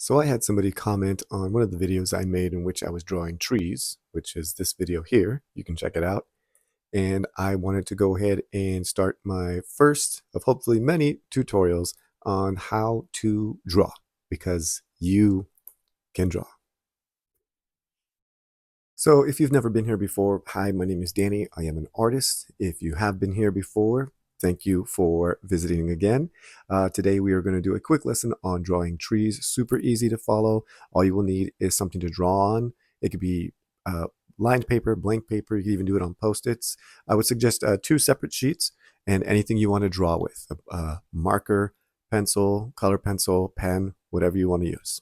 So I had somebody comment on one of the videos I made in which I was drawing trees, which is this video here. You can check it out. And I wanted to go ahead and start my first of hopefully many tutorials on how to draw, because you can draw. So if you've never been here before, hi, my name is Danny. I am an artist. If you have been here before, thank you for visiting again. Today we are going to do a quick lesson on drawing trees. Super easy to follow. All you will need is something to draw on. It could be lined paper, blank paper. You can even do it on Post-its. I would suggest 2 separate sheets and anything you want to draw with. Marker, pencil, color pencil, pen, whatever you want to use.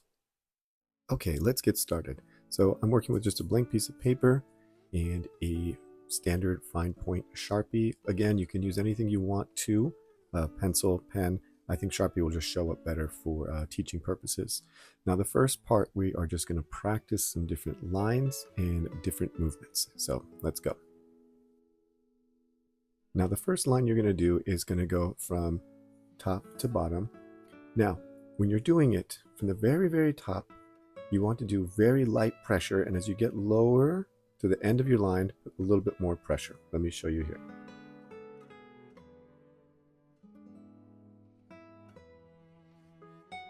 Okay, let's get started. So I'm working with just a blank piece of paper and a standard fine point Sharpie. Again, you can use anything you want to, pencil, pen. I think Sharpie will just show up better for teaching purposes. Now the first part, we are just going to practice some different lines and different movements. So let's go. Now the first line you're going to do is going to go from top to bottom. Now, when you're doing it from the very, very top, you want to do very light pressure, and as you get lower to the end of your line, put a little bit more pressure. Let me show you here.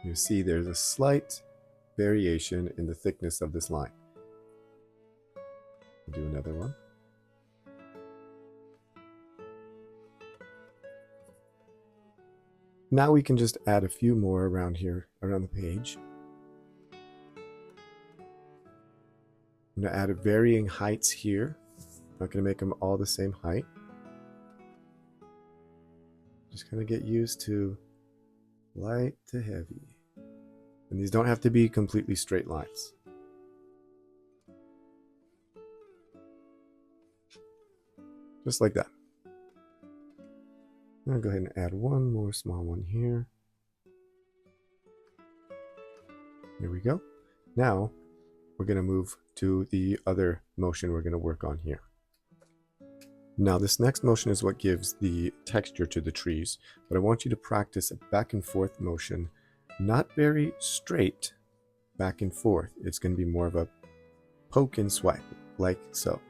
You see there's a slight variation in the thickness of this line. I'll do another one. Now we can just add a few more around here, around the page. I'm going to add varying heights here. I'm not going to make them all the same height. Just kind of get used to light to heavy. And these don't have to be completely straight lines. Just like that. I'm going to go ahead and add one more small one here. Here we go. Now we're going to move to the other motion we're going to work on here. Now this next motion is what gives the texture to the trees, but I want you to practice a back and forth motion, not very straight back and forth. It's going to be more of a poke and swipe, like so.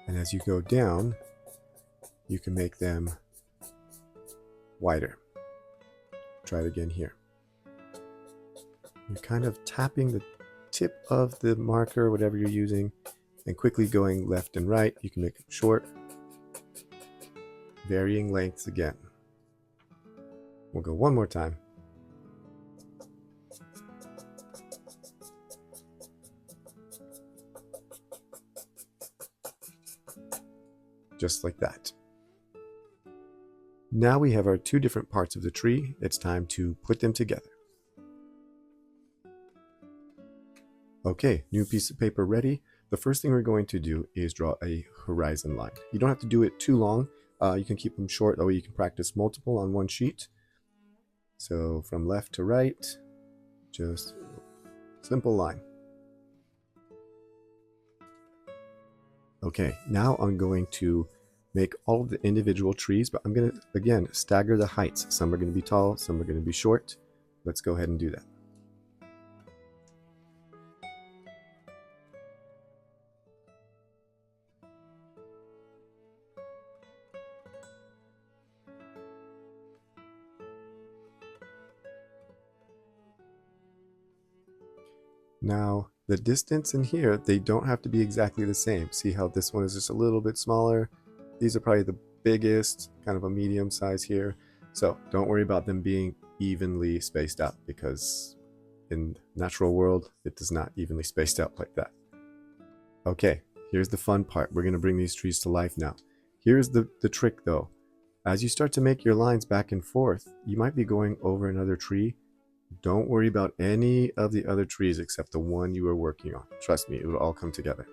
And as you go down, you can make them wider. Try it again here. You're kind of tapping the tip of the marker, whatever you're using, and quickly going left and right. You can make it short. Varying lengths again. We'll go one more time. Just like that. Now we have our 2 different parts of the tree. It's time to put them together. Okay, new piece of paper ready. The first thing we're going to do is draw a horizon line. You don't have to do it too long. You can keep them short, that way you can practice multiple on one sheet. So from left to right, just simple line. Okay, now I'm going to make all of the individual trees, but I'm going to, again, stagger the heights. Some are going to be tall, some are going to be short. Let's go ahead and do that. Now, the distance in here, they don't have to be exactly the same. See how this one is just a little bit smaller? These are probably the biggest, kind of a medium size here. So don't worry about them being evenly spaced out, because in the natural world, it does not evenly spaced out like that. Okay, here's the fun part. We're going to bring these trees to life now. Here's the trick though. As you start to make your lines back and forth, you might be going over another tree. Don't worry about any of the other trees except the one you are working on. Trust me, it will all come together.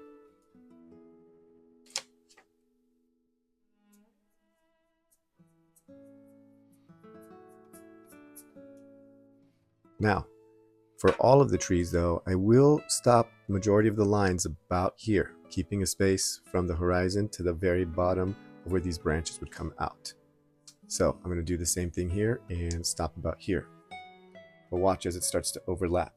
Now, for all of the trees though, I will stop the majority of the lines about here, keeping a space from the horizon to the very bottom of where these branches would come out. So I'm going to do the same thing here and stop about here. But watch as it starts to overlap.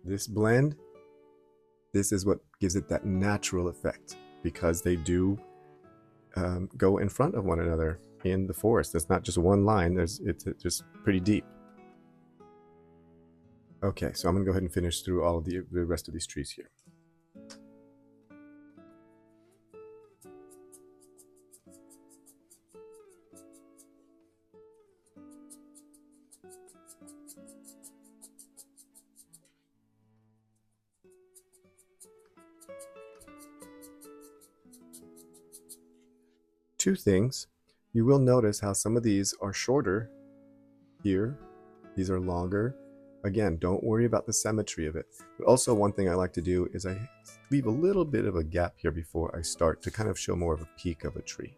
This blend, this is what gives it that natural effect, because they do go in front of one another in the forest. It's not just one line, it's just pretty deep. Okay, so I'm gonna go ahead and finish through all of the rest of these trees here. Two things. You will notice how some of these are shorter here. These are longer. Again, don't worry about the symmetry of it. But also one thing I like to do is I leave a little bit of a gap here before I start to kind of show more of a peak of a tree.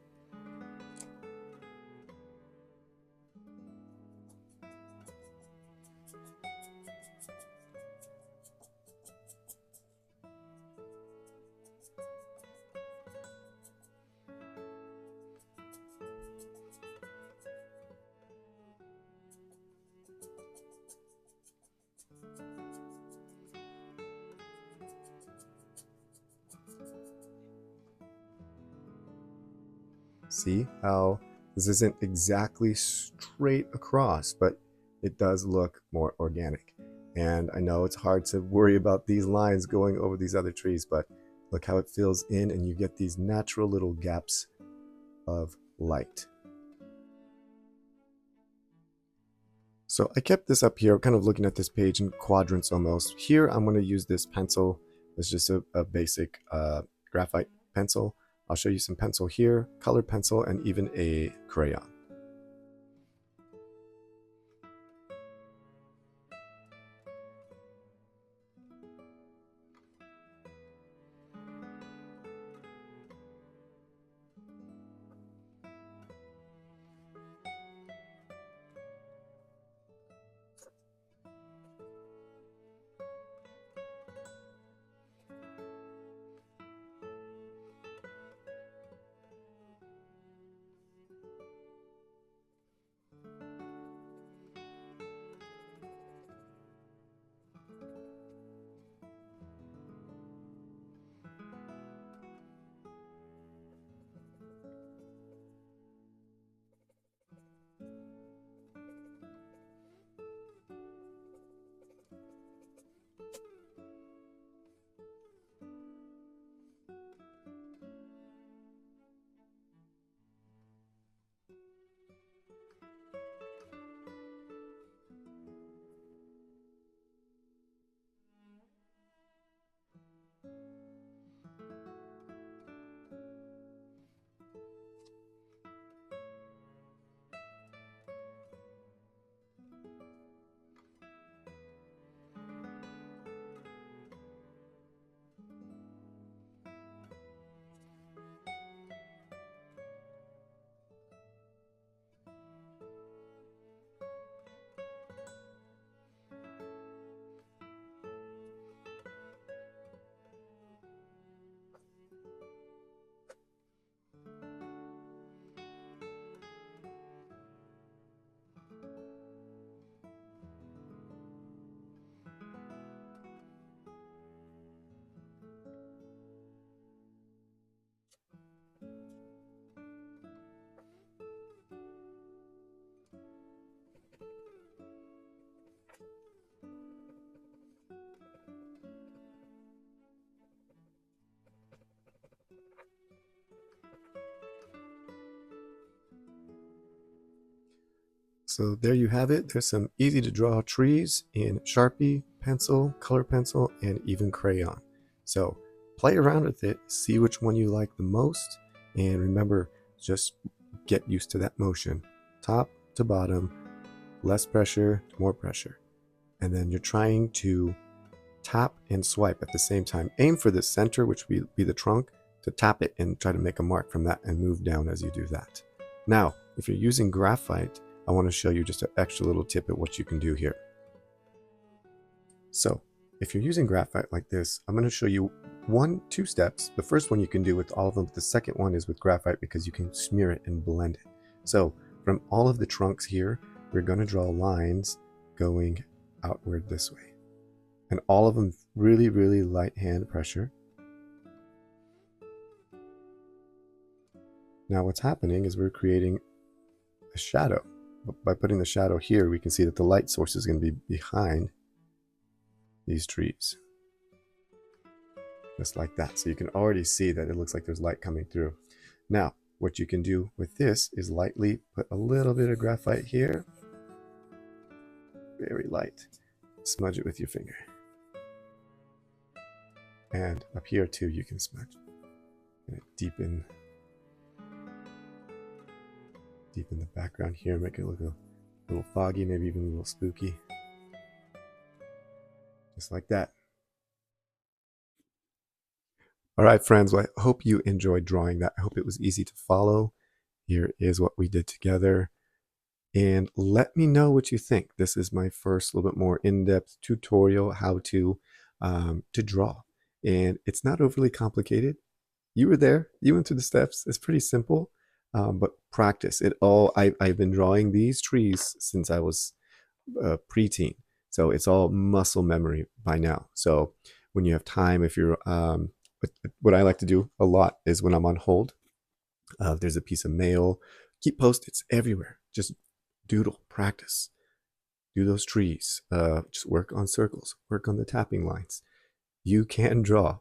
See how this isn't exactly straight across, but it does look more organic. And I know it's hard to worry about these lines going over these other trees, but look how it fills in and you get these natural little gaps of light. So I kept this up here, kind of looking at this page in quadrants almost. Here I'm going to use this pencil. It's just a basic graphite pencil. I'll show you some pencil here, colored pencil, and even a crayon. So there you have it. There's some easy to draw trees in Sharpie, pencil, color pencil, and even crayon. So play around with it, see which one you like the most, and remember, just get used to that motion. Top to bottom, less pressure, more pressure. And then you're trying to tap and swipe at the same time. Aim for the center, which would be the trunk, to tap it and try to make a mark from that and move down as you do that. Now, if you're using graphite, I want to show you just an extra little tip at what you can do here. So if you're using graphite like this, I'm going to show you two steps. The first one you can do with all of them, but the second one is with graphite because you can smear it and blend it. So from all of the trunks here, we're going to draw lines going outward this way. And all of them really, really light hand pressure. Now what's happening is we're creating a shadow. By putting the shadow here, we can see that the light source is going to be behind these trees. Just like that. So you can already see that it looks like there's light coming through. Now, what you can do with this is lightly put a little bit of graphite here. Very light. Smudge it with your finger. And up here too, you can smudge. And deepen the background here, make it look a little foggy, maybe even a little spooky. Just like that. All right, friends, well, I hope you enjoyed drawing that. I hope it was easy to follow. Here is what we did together. And let me know what you think. This is my first little bit more in-depth tutorial how to draw. And it's not overly complicated. You were there. You went through the steps. It's pretty simple. But practice it all. I've been drawing these trees since I was preteen, so it's all muscle memory by now. So when you have time, if you're what I like to do a lot is when I'm on hold, there's a piece of mail, keep post-its everywhere, just doodle, practice, do those trees, just work on circles, work on the tapping lines. You can draw.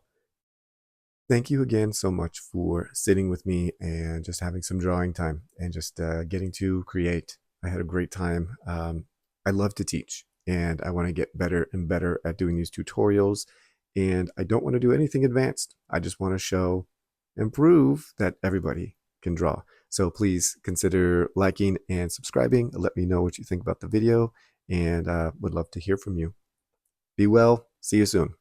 Thank you again so much for sitting with me and just having some drawing time and just getting to create. I had a great time. I love to teach and I want to get better and better at doing these tutorials. And I don't want to do anything advanced. I just want to show and prove that everybody can draw. So please consider liking and subscribing. Let me know what you think about the video and would love to hear from you. Be well. See you soon.